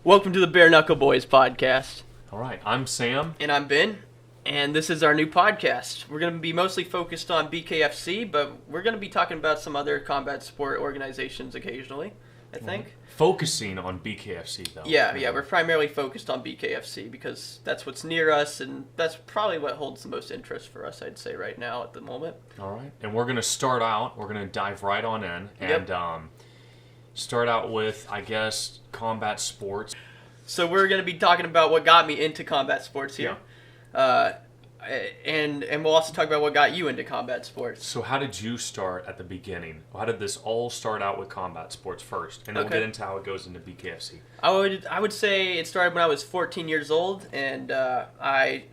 Welcome to the Bareknuckle Boys podcast. All right, I'm Sam. And I'm Ben. And this is our new podcast. We're going to be mostly focused on BKFC, but we're going to be talking about some other combat sport organizations occasionally, I think. Focusing on BKFC, though. Yeah, we're primarily focused on BKFC because that's what's near us, and that's probably what holds the most interest for us, I'd say, right now at the moment. All right, and we're going to dive right on in, and start out with, I guess, combat sports. So we're going to be talking about what got me into combat sports here. Yeah. And we'll also talk about what got you into combat sports. So how did you start at the beginning? How did this all start out with combat sports first? And then we'll get into how it goes into BKFC. I would say it started when I was 14 years old, and I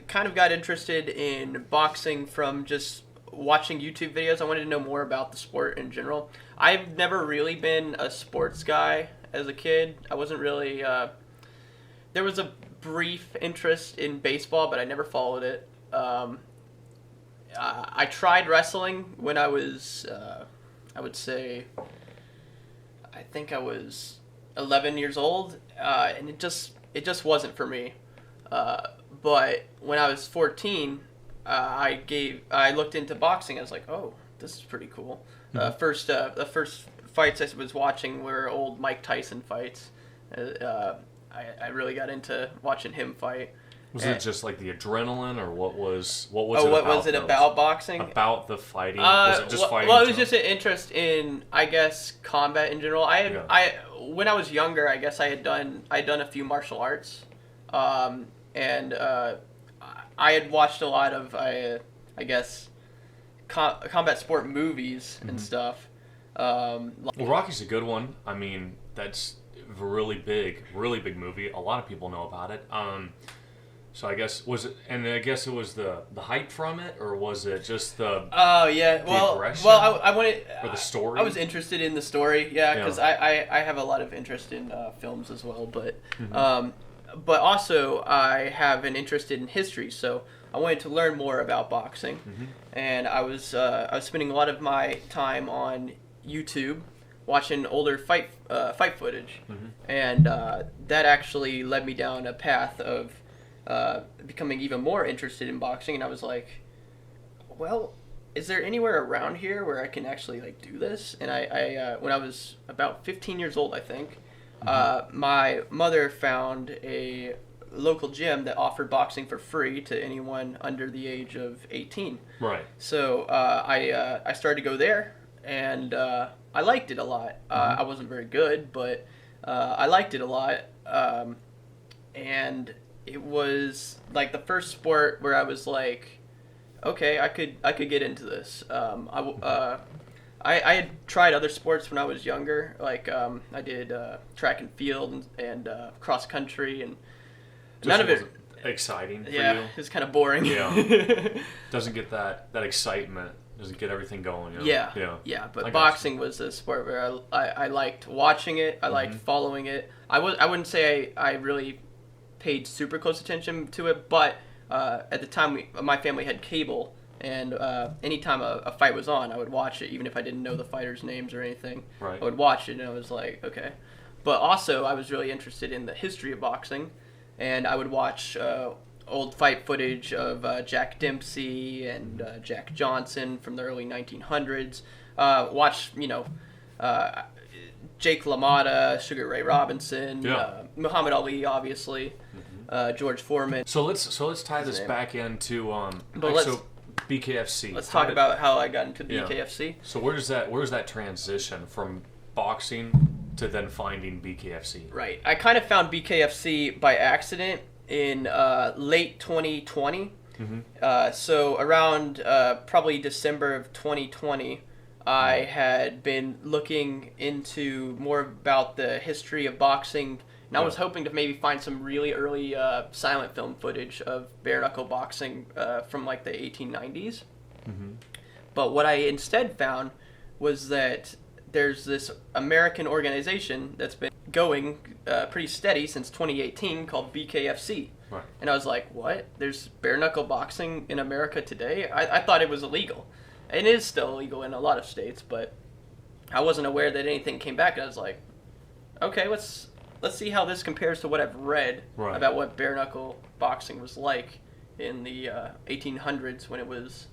kind of got interested in boxing from just watching YouTube videos. I wanted to know more about the sport in general. I've never really been a sports guy as a kid. I wasn't really... there was a brief interest in baseball, but I never followed it. I tried wrestling when I was, I would say, I think I was 11 years old, and it just wasn't for me. But when I was 14, I looked into boxing. I was like, oh, this is pretty cool. The first fights I was watching were old Mike Tyson fights. I really got into watching him fight. Was it just like the adrenaline, or what was it about boxing? About the fighting? Was it just fighting? Well, it was just an interest in, I guess, combat in general. When I was younger, I guess I had done a few martial arts, and I had watched a lot of I guess combat sport movies and stuff. Well, Rocky's a good one. I mean, that's a really big movie. A lot of people know about it. So I guess it was the hype from it, or was it just the aggression? I wanted or the story. I was interested in the story, because I have a lot of interest in films as well, but but also I have an interest in history, so I wanted to learn more about boxing, and I was spending a lot of my time on YouTube watching older fight footage, and that actually led me down a path of becoming even more interested in boxing. And I was like, well, is there anywhere around here where I can actually do this? And I when I was about 15 years old, I think, my mother found a local gym that offered boxing for free to anyone under the age of 18. Right. So I started to go there, and I liked it a lot. I wasn't very good, but I liked it a lot. And it was like the first sport where I was like, okay, I could get into this. I had tried other sports when I was younger. Like I did track and field and cross country, and none of it exciting for you. Yeah, it's kind of boring. Yeah. Doesn't get that excitement. Doesn't get everything going. Yeah. But boxing was a sport where I liked watching it. I liked following it. I wouldn't say I really paid super close attention to it, but at the time my family had cable, and anytime a fight was on, I would watch it, even if I didn't know the fighters' names or anything. Right. I would watch it, and I was like, okay. But also, I was really interested in the history of boxing, and I would watch old fight footage of Jack Dempsey and Jack Johnson from the early 1900s. Watch, Jake LaMotta, Sugar Ray Robinson, Muhammad Ali, obviously, George Foreman. So let's tie this back into BKFC. Let's talk about how I got into BKFC. Yeah. So where's that transition from boxing to then finding BKFC? Right. I kind of found BKFC by accident in late 2020. So around probably December of 2020, I had been looking into more about the history of boxing, and I was hoping to maybe find some really early silent film footage of bare-knuckle boxing from like the 1890s. But what I instead found was that there's this American organization that's been going pretty steady since 2018 called BKFC. Right. And I was like, what? There's bare-knuckle boxing in America today? I thought it was illegal. It is still illegal in a lot of states, but I wasn't aware that anything came back. I was like, okay, let's let's see how this compares to what I've read about what bare knuckle boxing was like in the 1800s when it was,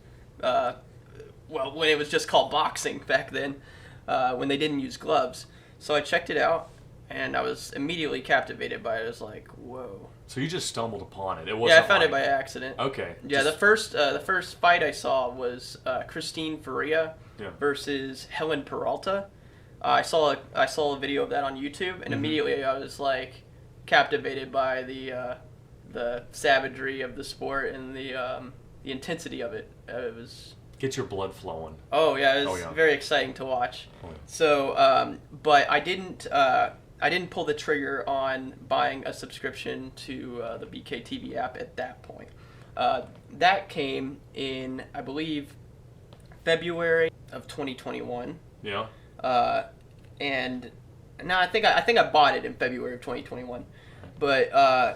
when it was just called boxing back then, when they didn't use gloves. So I checked it out, and I was immediately captivated by it. I was like, whoa. So you just stumbled upon it. It wasn't. Yeah, I found it by accident. Okay. Yeah, the first fight I saw was Christine Faria versus Helen Peralta. I saw a video of that on YouTube, and immediately I was like captivated by the savagery of the sport and the intensity of it. It was. Get your blood flowing. Oh yeah, it was very exciting to watch. Oh, yeah. So, but I didn't pull the trigger on buying a subscription to the BKTV app at that point. That came in, I believe, February of 2021. Yeah. And no, I think I bought it in February of 2021. But I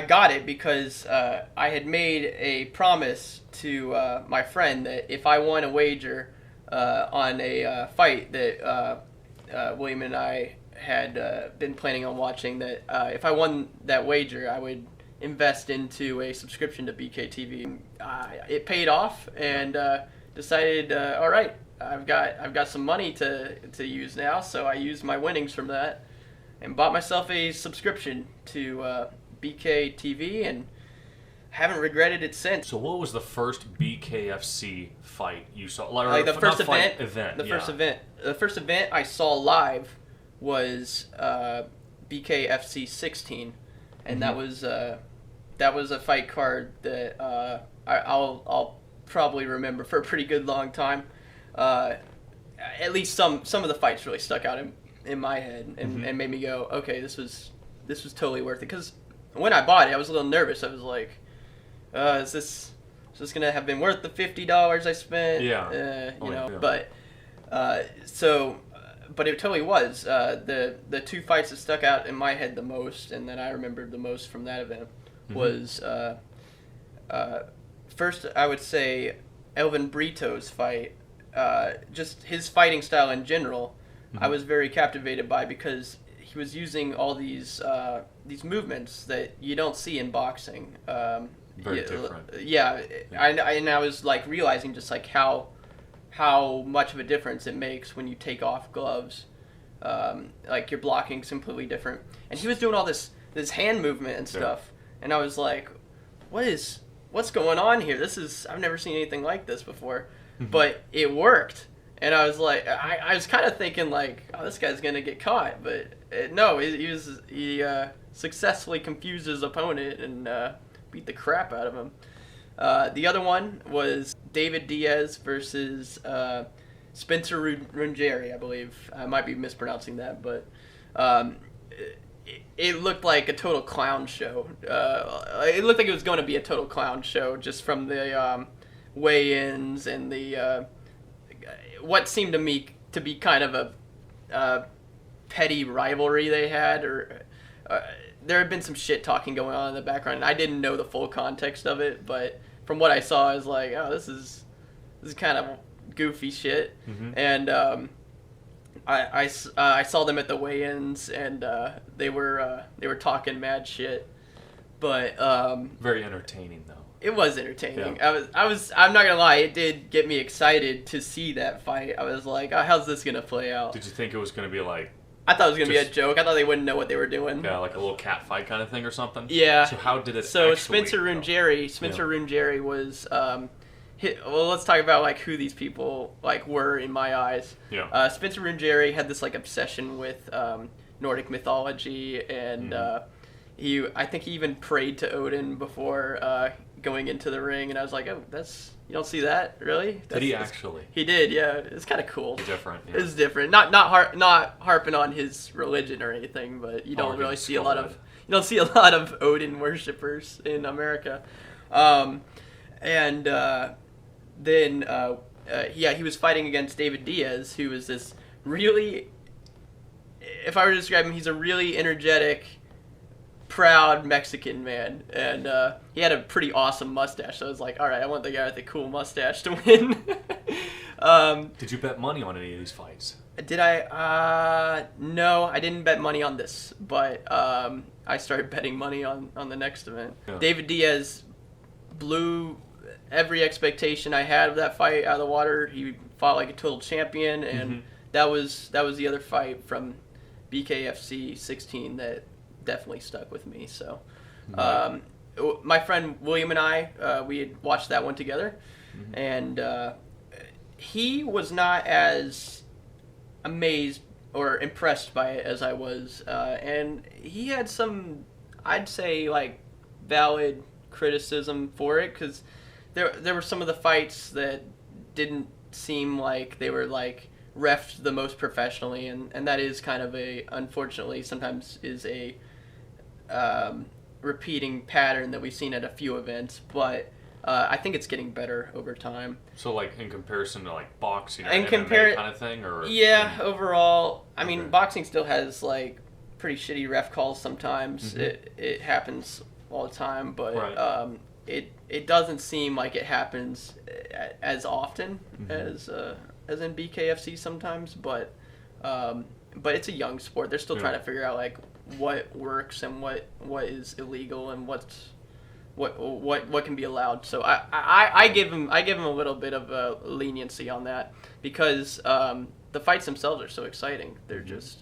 got it because I had made a promise to my friend that if I won a wager on a fight that William and I had been planning on watching, that if I won that wager, I would invest into a subscription to BKTV. It paid off, and decided, all right, I've got some money to use now, so I used my winnings from that and bought myself a subscription to BKTV, and haven't regretted it since. So what was the first BKFC fight you saw? Like the first event. The first event I saw live was BKFC 16, and that was a fight card that I'll probably remember for a pretty good long time. At least some of the fights really stuck out in my head and made me go, okay, this was totally worth it. Because when I bought it, I was a little nervous. I was like, is this gonna have been worth the $50 I spent? But but it totally was. The two fights that stuck out in my head the most, and that I remembered the most from that event, was first I would say Elvin Brito's fight. Just his fighting style in general, I was very captivated by, because he was using all these movements that you don't see in boxing. Very different. Yeah, and I was like realizing just like how much of a difference it makes when you take off gloves. Like your blocking's completely different, and he was doing all this hand movement and stuff, and I was like, what's going on here? I've never seen anything like this before, but it worked. And I was like, I was kind of thinking like, oh, this guy's gonna get caught, but no, he successfully confused his opponent and beat the crap out of him. The other one was David Diaz versus Spencer Rungeri, I believe. I might be mispronouncing that, but it looked like a total clown show. It looked like it was going to be a total clown show just from the weigh-ins and the what seemed to me to be kind of a petty rivalry they had, or there had been some shit talking going on in the background, and I didn't know the full context of it, but from what I saw, I was like, oh, this is kind of goofy shit. And I saw them at the weigh-ins, and they were talking mad shit, but very entertaining though. It was entertaining. Yeah. I'm not gonna lie, it did get me excited to see that fight. I was like, oh, how's this gonna play out? Did you think it was gonna be like? I thought it was gonna be a joke. I thought they wouldn't know what they were doing. Yeah, like a little cat fight kind of thing or something. Yeah. So how did it? So Spencer Rungeri was. Well, let's talk about like who these people like were in my eyes. Yeah. Spencer Rungeri had this like obsession with Nordic mythology, and I think he even prayed to Odin before going into the ring, and I was like, oh, you don't see that, really? Did he actually? He did, yeah. It's kind of cool. Different. Yeah. It's different. Not harping on his religion or anything, but you don't really see a lot of Odin worshippers in America. Then he was fighting against David Diaz, who was this really, if I were to describe him, he's a really energetic, proud Mexican man, and he had a pretty awesome mustache. So I was like, all right, I want the guy with the cool mustache to win. Did you bet money on any of these fights? Did I? No, No, I didn't bet money on this, but I started betting money on the next event. Yeah. David Diaz blew every expectation I had of that fight out of the water. He fought like a total champion, and that was the other fight from BKFC 16 that definitely stuck with me. So, my friend William and I, we had watched that one together, and he was not as amazed or impressed by it as I was, and he had some, I'd say, like, valid criticism for it, because there were some of the fights that didn't seem like they were, like, reffed the most professionally, and that is kind of unfortunately, sometimes is a repeating pattern that we've seen at a few events, but I think it's getting better over time. So, like, in comparison to, like, boxing or MMA kind of thing? Or yeah, overall, I mean, boxing still has, like, pretty shitty ref calls sometimes. It happens all the time, but it doesn't seem like it happens as often as in BKFC sometimes, but it's a young sport. They're still trying to figure out, like, what works and what is illegal and what can be allowed. So I give him a little bit of leniency on that, because the fights themselves are so exciting. They're just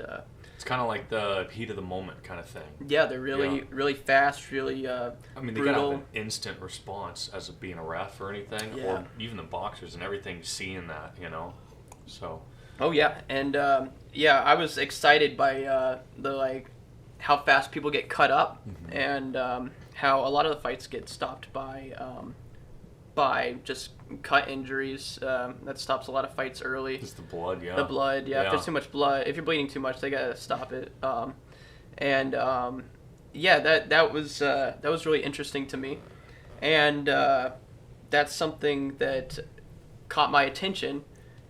it's kind of like the heat of the moment kind of thing. Yeah, they're really fast, really I mean, they brutal. gotta have an instant response as being a ref or anything, or even the boxers and everything, seeing that, so. Oh yeah, and I was excited by the, like, how fast people get cut up, and how a lot of the fights get stopped by just cut injuries. That stops a lot of fights early. It's the blood, The blood, If there's too much blood, if you're bleeding too much, they gotta stop it. That was really interesting to me, and that's something that caught my attention,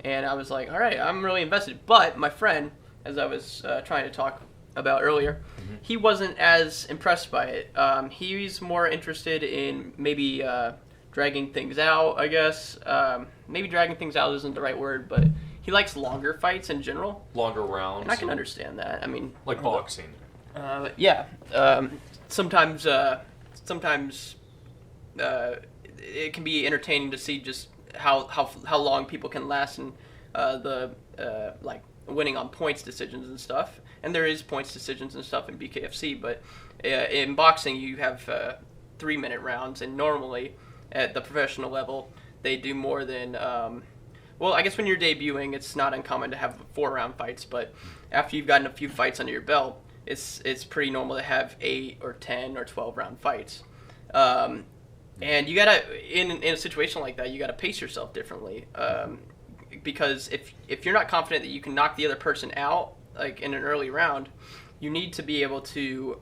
and I was like, all right, I'm really invested. But my friend, as I was trying to talk about earlier, he wasn't as impressed by it. He's more interested in maybe dragging things out, I guess. Maybe dragging things out isn't the right word, but he likes longer fights in general. Longer rounds. And I can understand that. I mean, like boxing. Sometimes it can be entertaining to see just how long people can last in like winning on points decisions and stuff. And there is points decisions and stuff in BKFC, but in boxing you have 3-minute rounds, and normally at the professional level they do more than I guess when you're debuting it's not uncommon to have 4-round fights, but after you've gotten a few fights under your belt, it's pretty normal to have 8 or 10 or 12-round fights. And you gotta, in a situation like that, you gotta pace yourself differently, because if you're not confident that you can knock the other person out, like in an early round, you need to be able to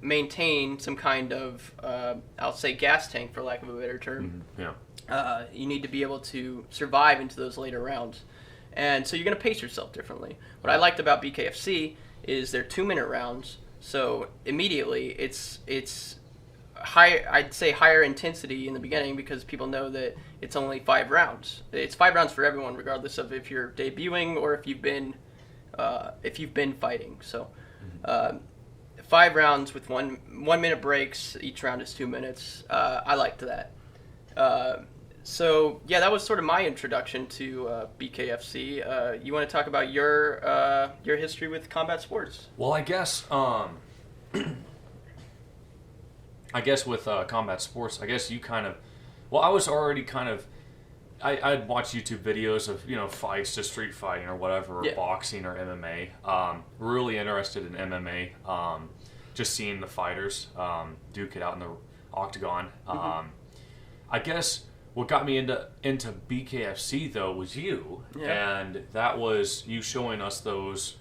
maintain some kind of, I'll say, gas tank, for lack of a better term. You need to be able to survive into those later rounds, and so you're gonna pace yourself differently. What I liked about BKFC is they're 2-minute rounds, so immediately it's high. I'd say higher intensity in the beginning, because people know that it's only 5 rounds. It's 5 rounds for everyone, regardless of if you're debuting or if you've been fighting. So 5 rounds with 1-minute breaks. Each round is 2 minutes. I liked that. So yeah, that was sort of my introduction to BKFC. You want to talk about your history with combat sports? Well, I guess with combat sports, I guess you kind of, I was already kind of, I'd watch YouTube videos of, fights, just street fighting or whatever, or boxing or MMA. Really interested in MMA. Just seeing the fighters duke it out in the octagon. I guess what got me into BKFC though was you, and that was you showing us those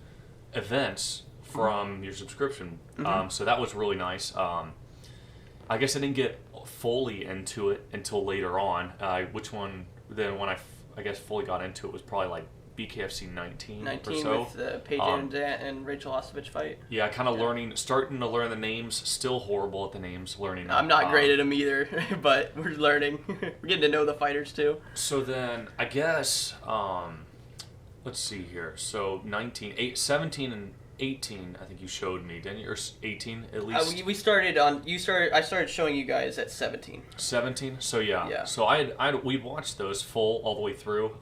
events from your subscription. So that was really nice. I guess I didn't get fully into it until later on. Which one? Then when I guess fully got into it was probably like BKFC 19 or so. With the Paige and Rachel Ostovich fight. Yeah, kind of starting to learn the names. Still horrible at the names. Learning. I'm not great at them either, but we're learning. We're getting to know the fighters too. So then I guess let's see here. So 17 and 18, I think you showed me, didn't you? Or 18 at least? I started showing you guys at 17. 17? So yeah. Yeah. So we watched those full all the way through.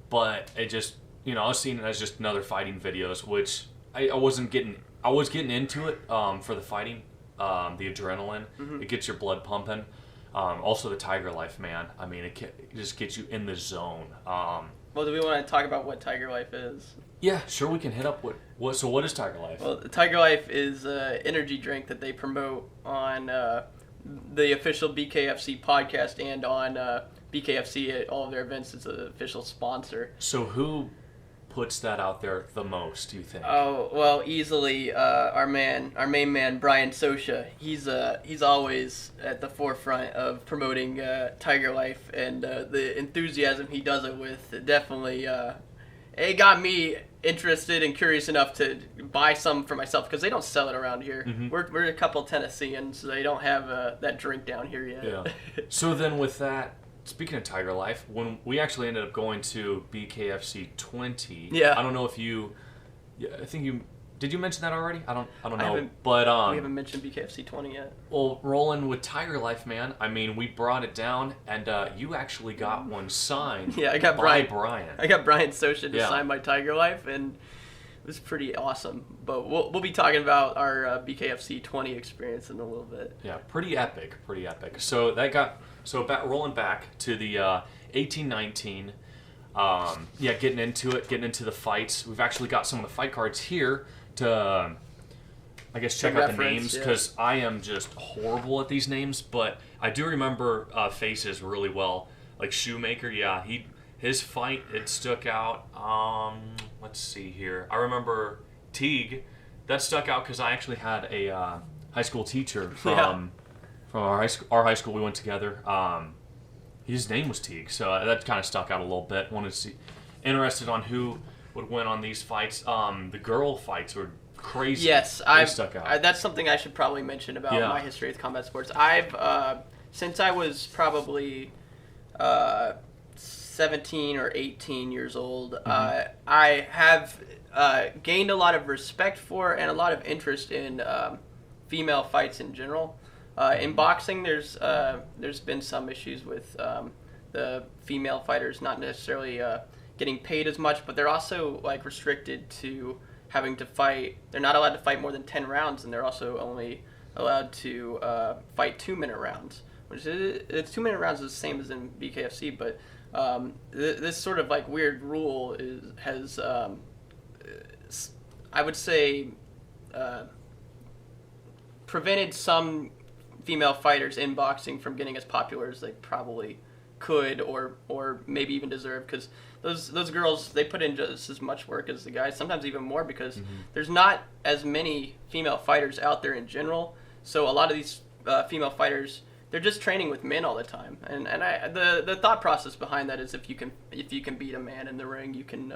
But it just, I was seeing it as just another fighting videos, which I was getting into it for the fighting, the adrenaline. Mm-hmm. It gets your blood pumping. Also the Tiger Life, man. I mean, it just gets you in the zone. Well, do we want to talk about what Tiger Life is? Yeah, sure. We can hit up what. So what is Tiger Life? Well, Tiger Life is an energy drink that they promote on the official BKFC podcast and on BKFC at all of their events. It's an official sponsor. So who puts that out there the most, do you think? Oh, well, easily our main man, Brian Sosha. He's always at the forefront of promoting Tiger Life, and the enthusiasm he does it with definitely it got me interested and curious enough to buy some for myself, because they don't sell it around here. Mm-hmm. We're a couple Tennesseans, so they don't have that drink down here yet. Yeah. So then with that, speaking of Tiger Life, when we actually ended up going to BKFC 20, yeah. I don't know if I think you did you mention that already? I don't know. We haven't mentioned BKFC 20 yet. Well, rolling with Tiger Life, man. I mean, we brought it down, and you actually got one signed. Yeah, I got by Brian. I got Brian Sosha to sign my Tiger Life, and it was pretty awesome. But we'll be talking about our BKFC 20 experience in a little bit. Yeah, pretty epic. So rolling back to the 1819. Getting into the fights. We've actually got some of the fight cards here to, I guess, check out the names, because I am just horrible at these names, but I do remember faces really well. Like Shoemaker, yeah, his fight, it stuck out. Let's see here. I remember Teague. That stuck out because I actually had a high school teacher from our high school. We went together. His name was Teague, so that kind of stuck out a little bit. Wanted to see, interested on who would win on these fights. The girl fights were crazy. Yes, they stuck out. That's something I should probably mention about my history with combat sports. I've since I was probably 17 or 18 years old, I have gained a lot of respect for and a lot of interest in female fights in general. In boxing, there's been some issues with the female fighters not necessarily getting paid as much, but they're also like restricted to having to fight. They're not allowed to fight more than 10 rounds, and they're also only allowed to fight 2-minute rounds, which it's 2-minute rounds is the same as in BKFC, but this sort of like weird rule has I would say prevented some female fighters in boxing from getting as popular as they probably could or maybe even deserve, because those girls, they put in just as much work as the guys, sometimes even more, because there's not as many female fighters out there in general. So a lot of these female fighters, they're just training with men all the time, and the thought process behind that is if you can beat a man in the ring, you can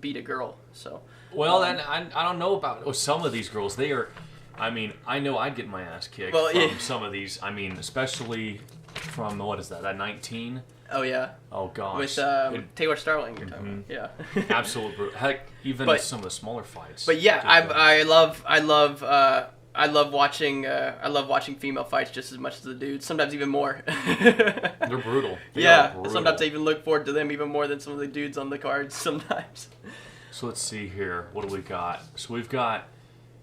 beat a girl. So then I don't know about some of these girls. They are, I mean, I know I'd get my ass kicked from some of these. I mean, especially from, what is that 19? Oh, yeah. Oh, gosh. With Taylor Starling, you're talking about. Yeah. Absolute brutal. Heck, even some of the smaller fights. But yeah, I love watching female fights just as much as the dudes, sometimes even more. They're brutal. Sometimes I even look forward to them even more than some of the dudes on the cards sometimes. So let's see here. What do we got? So we've got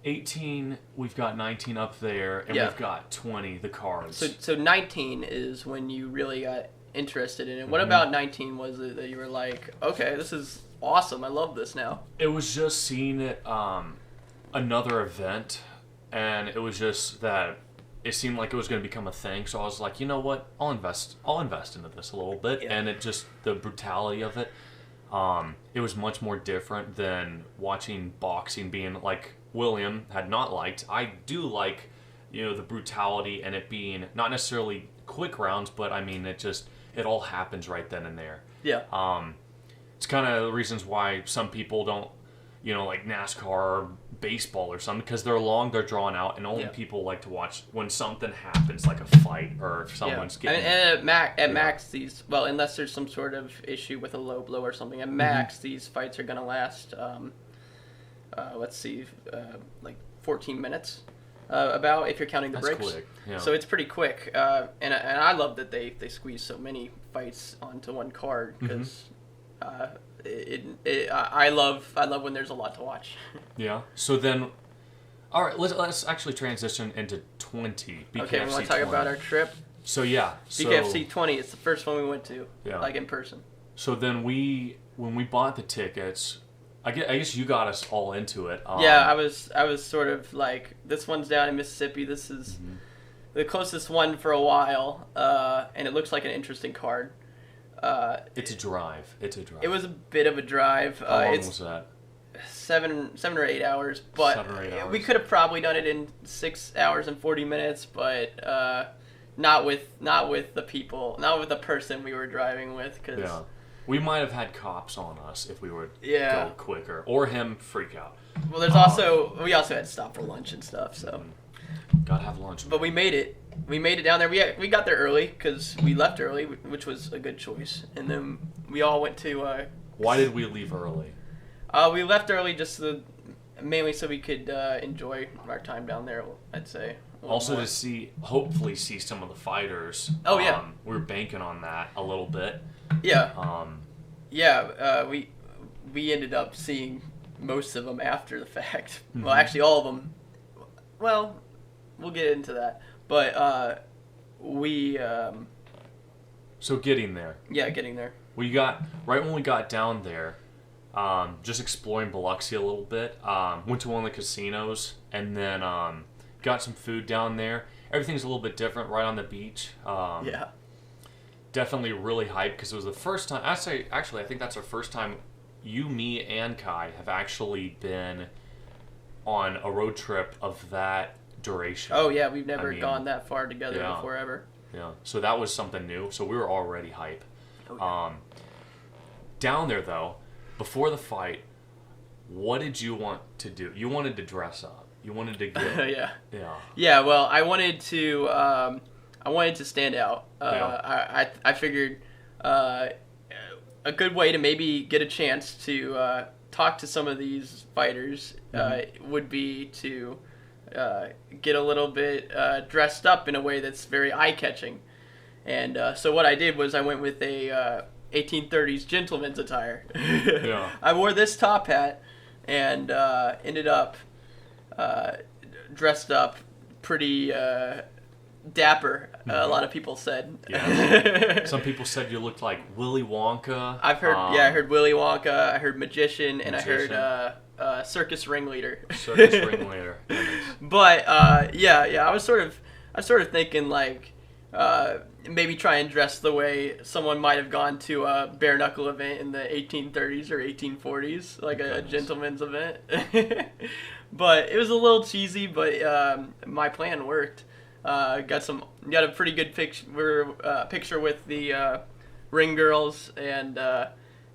18, we've got 19 up there, and we've got 20, the cards. So 19 is when you really got interested in it. What about 19 was it that you were like, okay, this is awesome, I love this now? It was just seeing it, another event, and it was just that it seemed like it was going to become a thing, so I was like, you know what, I'll invest into this a little bit, and it just, the brutality of it, it was much more different than watching boxing being like William had not liked. I do like, the brutality and it being not necessarily quick rounds, but I mean, it all happens right then and there. Yeah. It's kind of the reasons why some people don't, like NASCAR or baseball or something, because they're long, they're drawn out, and only people like to watch when something happens, like a fight or if someone's getting. And at max these, well, unless there's some sort of issue with a low blow or something, at max these fights are gonna last. Let's see, like 14 minutes. About if you're counting the breaks. Quick. Yeah. So it's pretty quick, and I love that they squeeze so many fights onto one card because I love when there's a lot to watch. Yeah. So then, all right, let's actually transition into 20. BKFC okay, we want to talk about our trip. So yeah, BKFC 20. It's the first one we went to, like in person. So then when we bought the tickets. I guess you got us all into it. Yeah, I was sort of like, this one's down in Mississippi. This is the closest one for a while, and it looks like an interesting card. It's a drive. It was a bit of a drive. How long was that? 7 or 8 hours, but 7 or 8 hours. We could have probably done it in 6 hours and 40 minutes, but not with the people, not with the person we were driving with, because. Yeah. We might have had cops on us if we would go quicker, or him freak out. Well, we also had to stop for lunch and stuff, so. Gotta have lunch. But we made it. We made it down there. We got there early because we left early, which was a good choice. And then we all went to. Why did we leave early? We left early mainly so we could enjoy our time down there, I'd say. Also to hopefully see some of the fighters. Oh yeah. We were banking on that a little bit. Yeah. We ended up seeing most of them after the fact. Well, actually, all of them. Well, we'll get into that. But we. So getting there. Yeah, getting there. Right when we got down there, just exploring Biloxi a little bit. Went to one of the casinos and then got some food down there. Everything's a little bit different right on the beach. Yeah. Definitely really hyped because it was the first time. I think that's our first time you, me, and Kai have actually been on a road trip of that duration. Oh yeah, we've never gone that far together before ever. Yeah, so that was something new. So we were already hype. Oh, yeah. Down there though, before the fight, what did you want to do? You wanted to dress up. You wanted to get Yeah. Well, I wanted to stand out. I figured a good way to maybe get a chance to talk to some of these fighters would be to get a little bit dressed up in a way that's very eye-catching. And so what I did was I went with a 1830s gentleman's attire. Yeah. I wore this top hat and ended up dressed up pretty dapper. A lot of people said. Yeah. Some people said you looked like Willy Wonka. I heard Willy Wonka. I heard magician. And I heard circus ringleader. Circus ringleader. But I was sort of thinking like maybe try and dress the way someone might have gone to a bare knuckle event in the 1830s or 1840s, like a gentleman's event. But it was a little cheesy, but my plan worked. Got a pretty good picture with the ring girls, and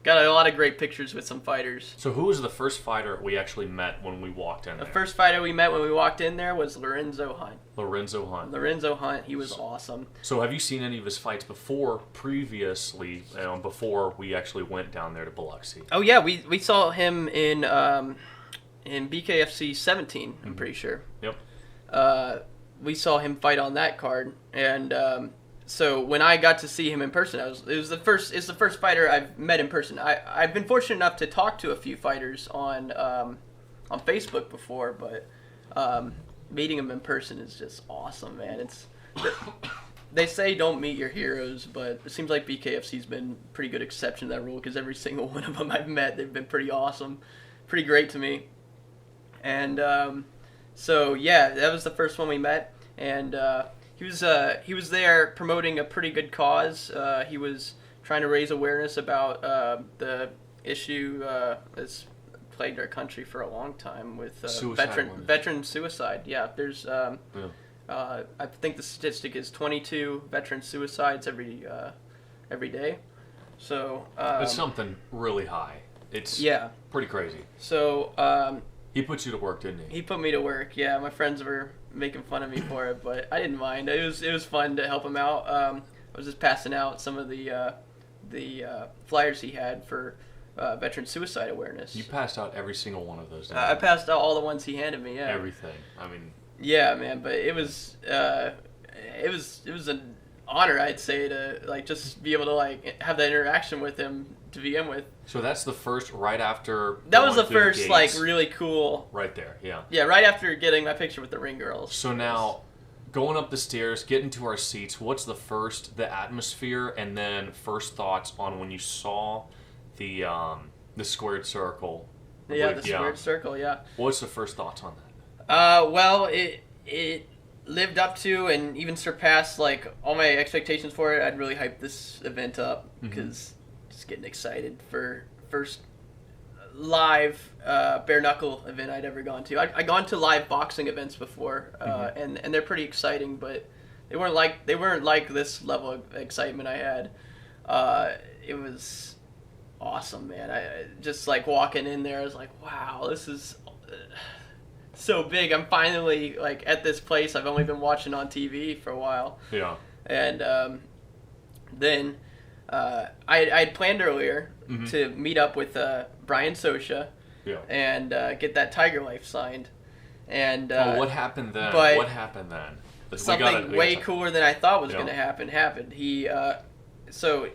got a lot of great pictures with some fighters. So who was the first fighter we actually met when we walked in there? The first fighter we met when we walked in there was Lorenzo Hunt. Lorenzo Hunt. He was awesome. So have you seen any of his fights previously, before we actually went down there to Biloxi? Oh yeah, we saw him in BKFC 17, I'm pretty sure. Yep. We saw him fight on that card, and so when I got to see him in person, it's the first fighter I've met in person. I've been fortunate enough to talk to a few fighters on Facebook before, but meeting him in person is just awesome, man. They say don't meet your heroes, but it seems like BKFC's been a pretty good exception to that rule, because every single one of them I've met, they've been pretty awesome, pretty great to me. And so yeah, that was the first one we met, and he was there promoting a pretty good cause. He was trying to raise awareness about the issue that's plagued our country for a long time with veteran suicide. Yeah, there's I think the statistic is 22 veteran suicides every day. So it's something really high. It's pretty crazy. So he put you to work, didn't he? He put me to work. Yeah, my friends were making fun of me for it, but I didn't mind. It was fun to help him out. I was just passing out some of the flyers he had for veteran suicide awareness. You passed out every single one of those. I passed out all the ones he handed me. Yeah. Everything. I mean. Yeah, man, but it was an honor, I'd say, to like just be able to like have that interaction with him to begin with. So that's the first right after. That was the first like really cool. Right there, yeah. Yeah, right after getting my picture with the ring girls. So now, going up the stairs, getting to our seats. What's the atmosphere, and then first thoughts on when you saw the squared circle? Yeah, the squared circle. Yeah. What's the first thoughts on that? Well, it lived up to and even surpassed like all my expectations for it. I'd really hyped this event up because just getting excited for first live bare knuckle event I'd ever gone to. I'd gone to live boxing events before, and they're pretty exciting, but they weren't like this level of excitement I had. It was awesome, man. I just like walking in there, I was like, wow, this is so big. I'm finally like at this place I've only been watching on TV for a while. Yeah. And then I had planned earlier to meet up with Brian Sosha and get that Tiger Life signed. And what happened then? Something way cooler than I thought was going to happen happened. He so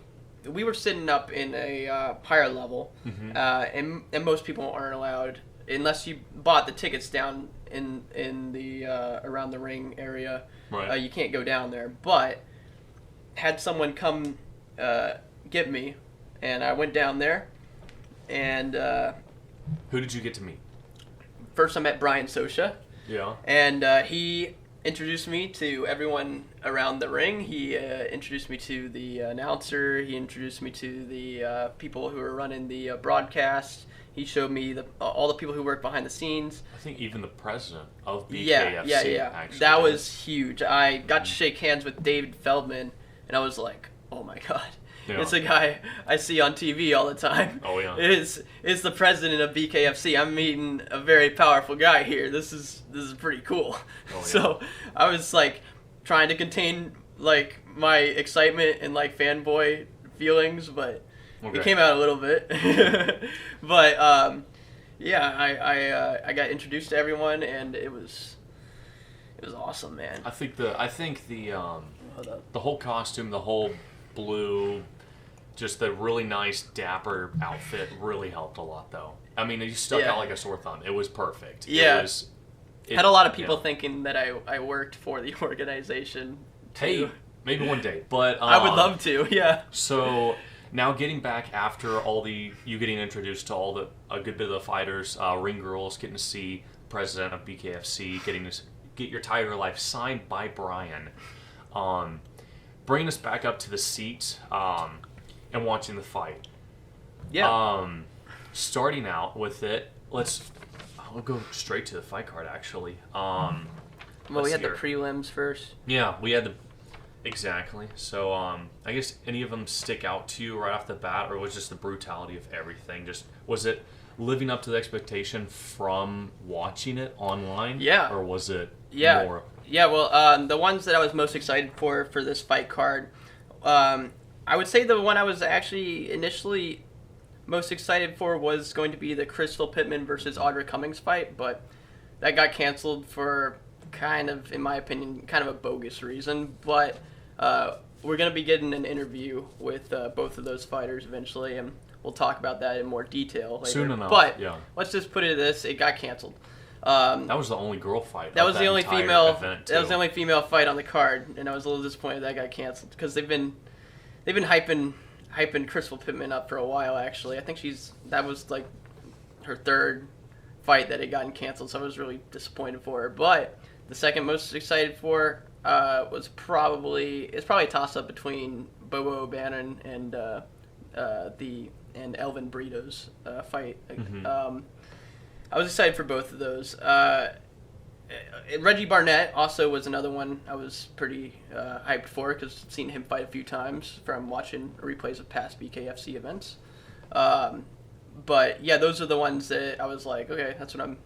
we were sitting up in a higher level, and most people aren't allowed unless you bought the tickets down in the around the ring area. Right. You can't go down there. But had someone come get me, and I went down there, and who did you get to meet? First, I met Brian Sosha. Yeah. And he introduced me to everyone around the ring. He introduced me to the announcer. He introduced me to the people who were running the broadcast. He showed me all the people who work behind the scenes. I think even the president of BKFC. Yeah. Actually. That was huge. I got to shake hands with David Feldman, and I was like, oh my god. Yeah. It's a guy I see on TV all the time. Oh, yeah. It's the president of BKFC. I'm meeting a very powerful guy here. This is pretty cool. Oh, yeah. So I was like trying to contain like my excitement and like fanboy feelings, but it came out a little bit. But I got introduced to everyone, and it was awesome, man. I think the whole costume, the whole blue, just the really nice dapper outfit really helped a lot, though. I mean, you stuck out like a sore thumb. It was perfect. Yeah. Had a lot of people thinking that I worked for the organization. Hey, maybe one day, but I would love to. Yeah. So now getting back after you getting introduced to a good bit of the fighters, ring girls, getting to see the president of BKFC, getting to get your Tiger Life signed by Brian, bringing us back up to the seat, and watching the fight. Yeah. Starting out with it, I'll go straight to the fight card actually. Well, we had the prelims first. Yeah, we had exactly. So, I guess any of them stick out to you right off the bat, or was just the brutality of everything? Was it living up to the expectation from watching it online? Yeah. Or was it more? Yeah, well, the ones that I was most excited for this fight card, I would say the one I was actually initially most excited for was going to be the Crystal Pittman versus Audra Cummings fight, but that got canceled for kind of, in my opinion, kind of a bogus reason. But we're going to be getting an interview with both of those fighters eventually, and we'll talk about that in more detail later. Soon enough, but let's just put it this: it got canceled. That was the only girl fight. That was the only female event, that was the only female fight on the card, and I was a little disappointed that got canceled because they've been hyping Crystal Pittman up for a while. Actually, I think that was like her third fight that had gotten canceled, so I was really disappointed for her. But the second most excited for was probably a toss up between Bobo O'Bannon and Elvin Brito's fight. I was excited for both of those. Reggie Barnett also was another one I was pretty hyped for because I've seen him fight a few times from watching replays of past BKFC events. But yeah, those are the ones that I was like, okay, that's what I'm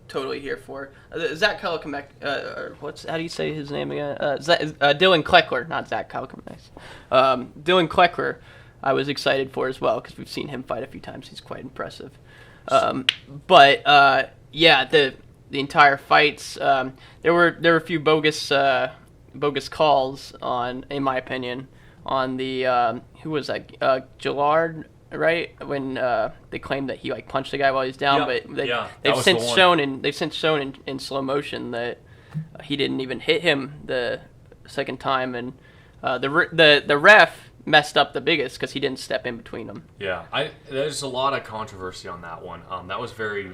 totally here for. Zach Calicamex, how do you say his name again? Dylan Kleckler, not Zach Calicamex. Dylan Kleckler, I was excited for as well because we've seen him fight a few times. He's quite impressive. But yeah, the entire fights, there were a few bogus calls on, in my opinion, on the who was that? Gillard, right? When they claimed that he like punched the guy while he's down, but they've since shown in slow motion that he didn't even hit him the second time, and the ref messed up the biggest because he didn't step in between them. Yeah, there's a lot of controversy on that one. That was very.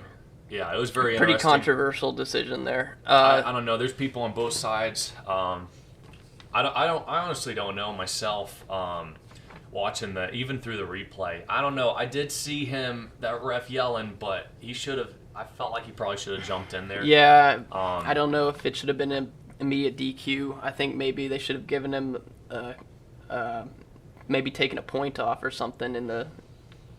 Yeah, it was very pretty interesting. Controversial decision there. I don't know. There's people on both sides. I honestly don't know myself. Watching even through the replay, I don't know. I did see that ref yelling, but he should have. I felt like he probably should have jumped in there. Yeah, I don't know if it should have been an immediate DQ. I think maybe they should have given him, maybe taken a point off or something in the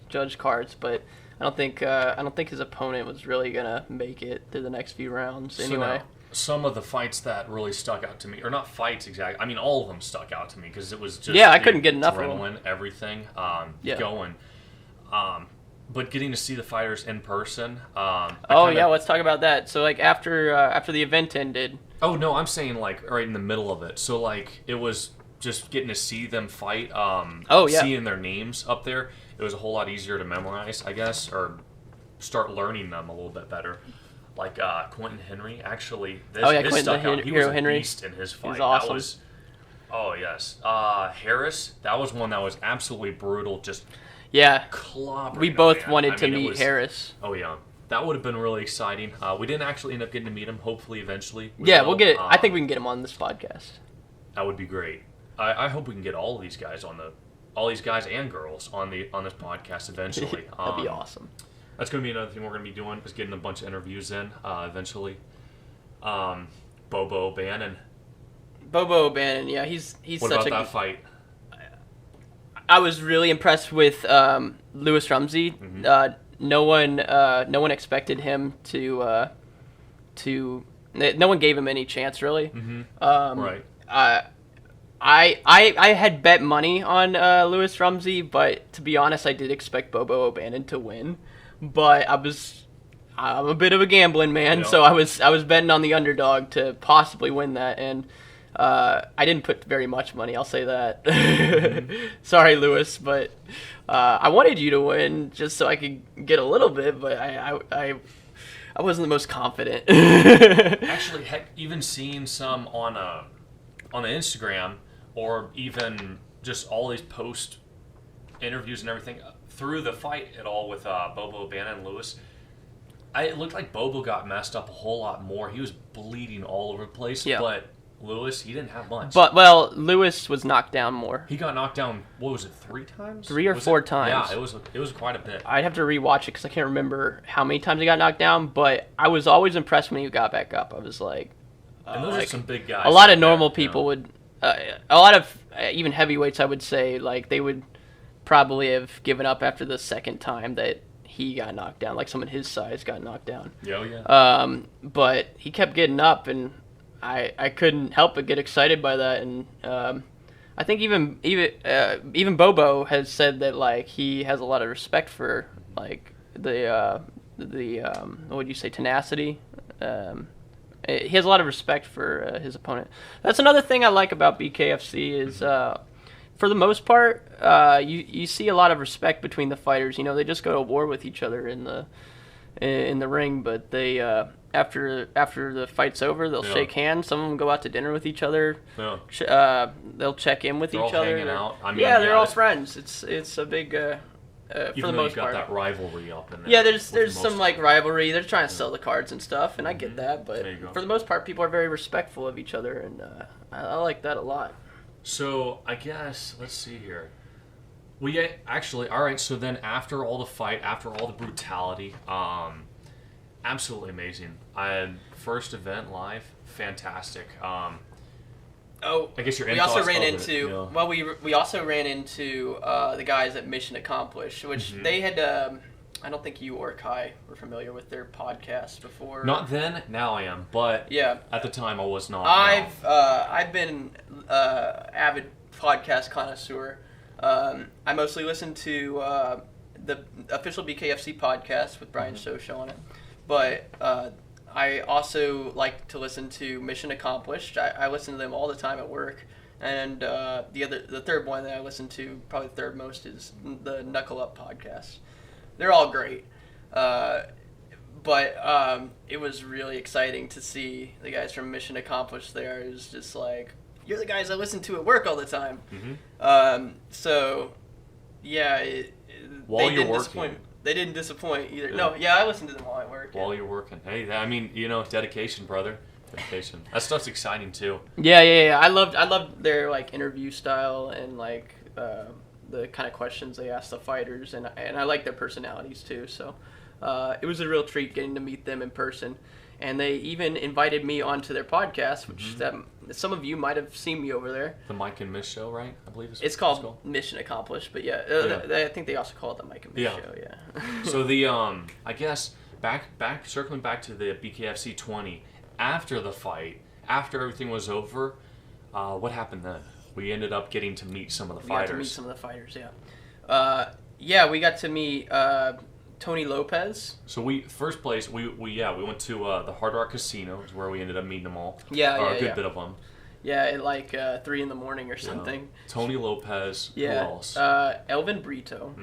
judge cards, but. I don't think his opponent was really gonna make it through the next few rounds anyway. So some of the fights that really stuck out to me, or not fights exactly. I mean, all of them stuck out to me because it was just I couldn't get enough of them. Everything going. But getting to see the fighters in person. Let's talk about that. So like after the event ended. Oh no, I'm saying like right in the middle of it. So like it was just getting to see them fight. Seeing their names up there. It was a whole lot easier to memorize, I guess, or start learning them a little bit better. Like Quentin Henry, actually, he was a beast in his fight. He was awesome. Harris, that was one that was absolutely brutal. Just clobbering. We both wanted to meet Harris. Oh yeah, that would have been really exciting. We didn't actually end up getting to meet him. Hopefully, eventually. We'll get it. I think we can get him on this podcast. That would be great. I hope we can get all these guys and girls on this podcast eventually. That'd be awesome. That's going to be another thing we're going to be doing, is getting a bunch of interviews in eventually. Bobo O'Bannon, yeah, he's what such about that fight? I was really impressed with Lewis Rumsey. Mm-hmm. No one expected him to. No one gave him any chance really. Mm-hmm. Right. I had bet money on Lewis Rumsey, but to be honest, I did expect Bobo O'Bannon to win. But I'm a bit of a gambling man, so I was betting on the underdog to possibly win that, and I didn't put very much money. I'll say that. Mm-hmm. Sorry, Lewis, but I wanted you to win just so I could get a little bit, but I wasn't the most confident. Actually, heck, even seeing some on the Instagram. Or even just all these post interviews and everything through the fight at all with Bobo O'Bannon and Lewis. It looked like Bobo got messed up a whole lot more. He was bleeding all over the place. Yeah. But Lewis, he didn't have much. But Lewis was knocked down more. He got knocked down. What was it? 3 times? 3 or 4 times. Yeah, it was quite a bit. I'd have to rewatch it because I can't remember how many times he got knocked down. But I was always impressed when he got back up. I was like, and those are some big guys. A lot of normal people would. A lot of even heavyweights, I would say, like they would probably have given up after the second time that he got knocked down. Like someone his size got knocked down. Yeah. But he kept getting up, and I couldn't help but get excited by that. And I think even Bobo has said that like he has a lot of respect for like the what would you say, tenacity. He has a lot of respect for his opponent. That's another thing I like about BKFC is, for the most part, you see a lot of respect between the fighters. You know, they just go to war with each other in the ring, but they after the fight's over, they'll shake hands. Some of them go out to dinner with each other. Yeah. They'll check in with they're each all other. Hanging out. I mean, they're all friends. It's a big. Even for the though most you've got part. that rivalry up in there. Yeah, there's some like rivalry. They're trying to sell the cards and stuff, and I get that. But for the most part, people are very respectful of each other, and I like that a lot. So I guess let's see here. We actually all right. So then after all the fight, after all the brutality, absolutely amazing. First event live, fantastic. I guess we also ran into we also ran into the guys at Mission Accomplished, which they had I don't think you or Kai were familiar with their podcast before. Not then. Now I am. But at the time I was not. I've been avid podcast connoisseur. I mostly listen to the official BKFC podcast with Brian Sosha on it, but I also like to listen to Mission Accomplished. I listen to them all the time at work. And the third one that I listen to, probably the third most, is the Knuckle Up podcast. They're all great, but it was really exciting to see the guys from Mission Accomplished there. It was just like, you're the guys I listen to at work all the time. So yeah, they didn't disappoint either. No, I listened to them while I work. While you're working, hey, I mean, dedication, brother. Dedication. That stuff's exciting too. Yeah. I loved their like interview style and like the kind of questions they ask the fighters, and I like their personalities too. So it was a real treat getting to meet them in person, and they even invited me onto their podcast, which that some of you might have seen me over there. The Mike and Miss Show, right? I believe it's called Mission Accomplished, but I think they also call it the Mike and Miss Show. Yeah. So the I guess circling back to the BKFC 20. After the fight, after everything was over, what happened then? We ended up getting to meet some of the fighters. We got to meet some of the fighters, we got to meet Tony Lopez. So we went to the Hard Rock Casino, is where we ended up meeting them all. A good bit of them. Yeah, at like 3 a.m. or something. Tony Lopez. Who else? Elvin Brito.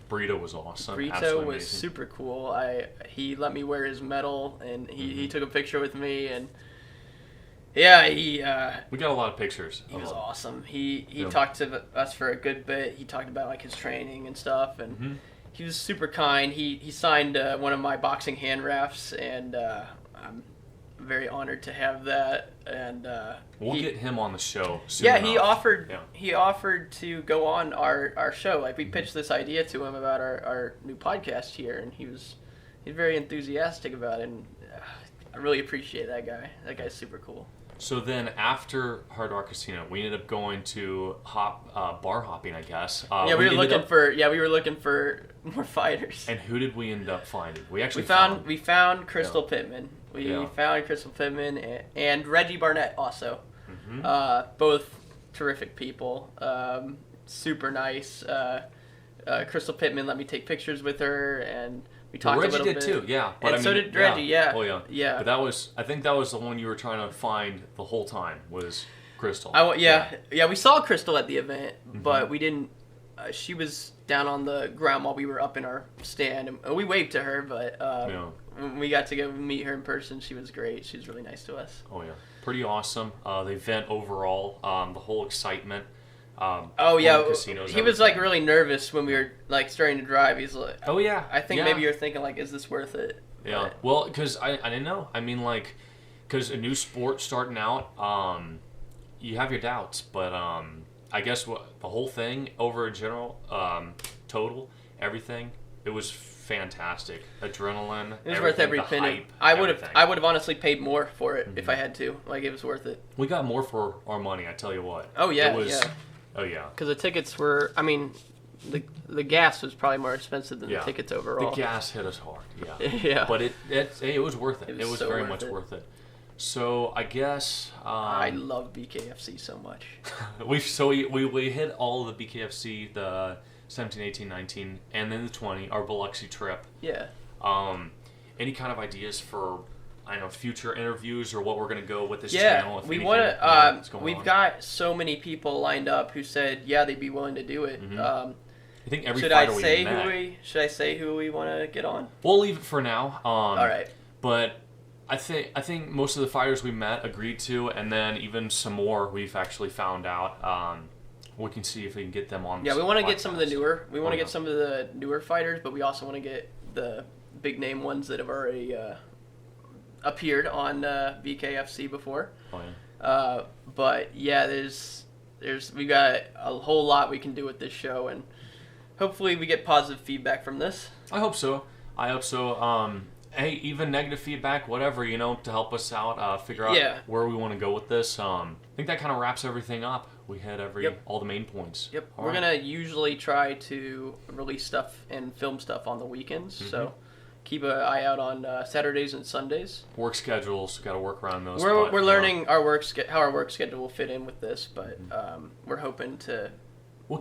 Brito was awesome. Brito was super cool. He let me wear his medal, and he took a picture with me, and we got a lot of pictures. He was awesome. He talked to us for a good bit. He talked about like his training and stuff, and he was super kind. He signed one of my boxing hand rafts, and I'm very honored to have that. And we'll get him on the show soon enough. He offered to go on our show. Like, we pitched this idea to him about our new podcast here, and he's very enthusiastic about it, and I really appreciate that guy. That guy's super cool. So then after Hard Rock Casino, we ended up going to bar hopping, I guess. We were looking for more fighters. And who did we end up finding? We found Crystal Pittman. We found Crystal Pittman and Reggie Barnett also. Both terrific people. Super nice. Crystal Pittman let me take pictures with her, and we talked a little bit. Reggie did too, yeah. But so did Reggie, yeah. Oh, yeah. But I think that was the one you were trying to find the whole time, was Crystal. We saw Crystal at the event, but we didn't. She was down on the ground while we were up in our stand, and we waved to her, but when we got to go meet her in person, she was great. She was really nice to us. Oh, yeah. Pretty awesome. The event overall, the whole excitement. He was like really nervous when we were like starting to drive. He's like, I think maybe you're thinking like, is this worth it? Yeah. But, well, because I didn't know. I mean, like, because a new sport starting out, you have your doubts, but I guess the whole thing over a general total, everything, it was fantastic. Adrenaline. It was worth every penny. I would have honestly paid more for it if I had to. Like, it was worth it. We got more for our money, I tell you what. Oh yeah. Oh yeah. Because the tickets were, I mean, the gas was probably more expensive than the tickets overall. The gas hit us hard. Yeah. Yeah. But it was worth it. It was so very much worth it. So I guess I love BKFC so much. we hit all of the BKFC, the 17, 18, 19, and then the 20, our Biloxi trip. Yeah. Any kind of ideas for, I don't know, future interviews or what we're gonna go with this channel? If we want to. We've got so many people lined up who said they'd be willing to do it. I think every fighter should I say who we want to get on? We'll leave it for now. All right. But I think most of the fighters we met agreed to, and then even some more we've actually found out. We can see if we can get them on. Yeah, we want to get some of the newer. We want to get some of the newer fighters, but we also want to get the big name ones that have already appeared on BKFC before. Oh yeah. But yeah, we got a whole lot we can do with this show, and hopefully we get positive feedback from this. I hope so. Hey, even negative feedback, whatever, to help us out, figure out where we want to go with this. I think that kind of wraps everything up. we hit all the main points. Yep. All We're right. gonna usually try to release stuff and film stuff on the weekends, so keep an eye out on Saturdays and Sundays. Work schedules, got to work around those. We're learning how our work schedule will fit in with this, but we're hoping to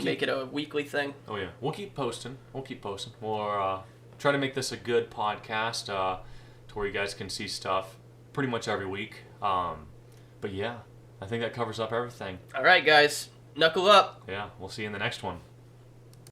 make it a weekly thing. Oh yeah, we'll keep posting. We'll try to make this a good podcast to where you guys can see stuff pretty much every week. But yeah, I think that covers up everything. All right, guys, knuckle up. Yeah, we'll see you in the next one.